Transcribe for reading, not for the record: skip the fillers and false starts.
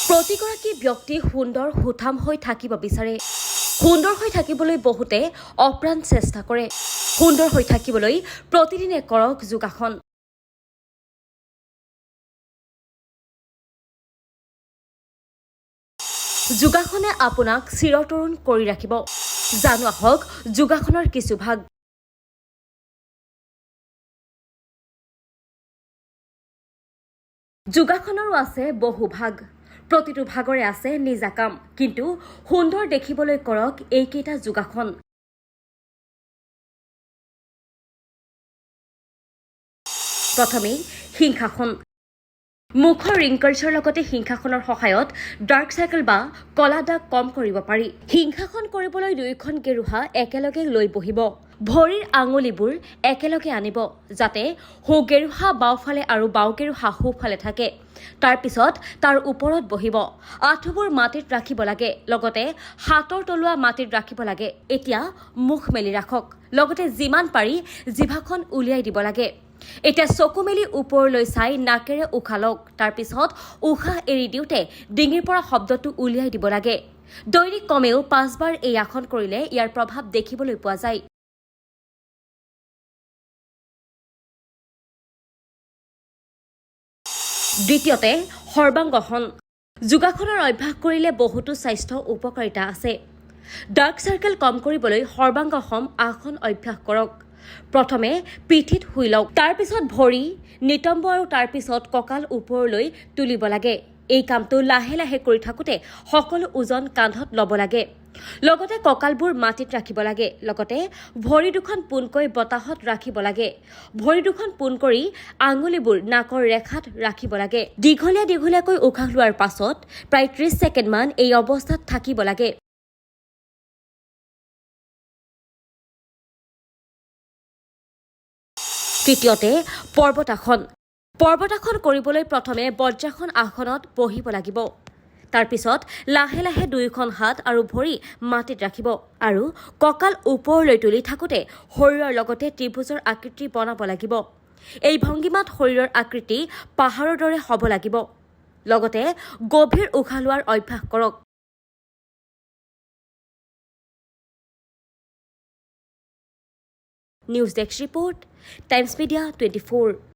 প্ৰতিগৰাকী ব্যক্তি সুন্দৰ সুঠাম হৈ থাকিব বিচাৰে। সুন্দৰ হৈ থাকিবলৈ বহুতে অপ্ৰাণ চেষ্টা কৰে। সুন্দৰ হৈ থাকিবলৈ প্ৰতিদিনে কৰক যোগাসন। যোগাসনে আপোনাক চিৰতৰুণ কৰি ৰাখিব। জানো আহক যোগাসনৰ কিছু ভাগ। যোগাসনৰো আছে বহু ভাগ। প্ৰতিটো ভাগৰে আছে নিজা কাম, কিন্তু সুন্দৰ দেখিবলৈ কৰক এইকেইটা যোগাসন। প্ৰথমেই সিংহাসন। মুখৰ ৰিংকলছৰ লগতে সিংহাসনৰ সহায়ত ডাৰ্ক চাৰ্কেল বা কলা দাগ কম কৰিব পাৰি। সিংহাসন কৰিবলৈ দুয়োখন গেৰুহা একেলগে লৈ বহিব। ভৰিৰ আঙুলিবোৰ একেলগে আনিব, যাতে সোঁগেৰুহা বাওঁফালে আৰু বাওঁগেৰুহা সোঁফালে থাকে। তাৰ পিছত তাৰ ওপৰত বহিব। আঁঠুবোৰ মাটিত ৰাখিব লাগে, লগতে হাতৰ তলুৱা মাটিত ৰাখিব লাগে। এতিয়া মুখ মেলি ৰাখক, লগতে যিমান পাৰি জিভাখন উলিয়াই দিব লাগে। এতিয়া চকু মেলি ওপৰলৈ চাই নাকেৰে উশাহ লওক। তাৰ পিছত উশাহ এৰি দিওঁতে ডিঙিৰ পৰা শব্দটো উলিয়াই দিব লাগে। দৈনিক কমেও 5 বাৰ এই আসন কৰিলে ইয়াৰ প্ৰভাৱ দেখিবলৈ পোৱা যায়। দ্বিতীয়তে সৰ্বাংগসন। যোগাসনৰ অভ্যাস কৰিলে বহুতো স্বাস্থ্য উপকাৰিতা আছে। ডাৰ্ক চাৰ্কেল কম কৰিবলৈ সৰ্বাংগসন আসন অভ্যাস কৰক। প্ৰথমে পিঠিত শুই লওক, তাৰ পিছত ভৰি, নিতম্ব আৰু তাৰ পিছত কঁকাল ওপৰলৈ তুলিব লাগে। এই কামটো লাহে লাহে কৰি থাকোঁতে সকলো ওজন কান্ধত ল'ব লাগে। লগতে কঁকালবোৰ মাটিত ৰাখিব লাগে। লগতে ভৰি দুখন পোনকৈ বতাহত ৰাখিব লাগে। ভৰি দুখন পোন কৰি আঙুলিবোৰ নাকৰ ৰেখাত ৰাখিব লাগে। দীঘলীয়াকৈ উশাহ লোৱাৰ পাছত প্ৰায় 30 ছেকেণ্ডমান এই অৱস্থাত থাকিব লাগে। তৃতীয়তে পৰ্বতাসন। পৰ্বতাসন কৰিবলৈ প্ৰথমে বজ্ৰাসন আসনত বহিব লাগিব। তাৰ পিছত লাহে লাহে দুয়োখন হাত আৰু ভৰি মাটিত ৰাখিব আৰু কঁকাল ওপৰলৈ তুলি থাকোঁতে শৰীৰৰ লগতে ত্ৰিভুজৰ আকৃতি বনাব লাগিব। এই ভংগীমাত শৰীৰৰ আকৃতি পাহাৰৰ দৰে হ'ব লাগিব। লগতে গভীৰ উশাহ লোৱাৰ অভ্যাস কৰক। News desk report, times media 24।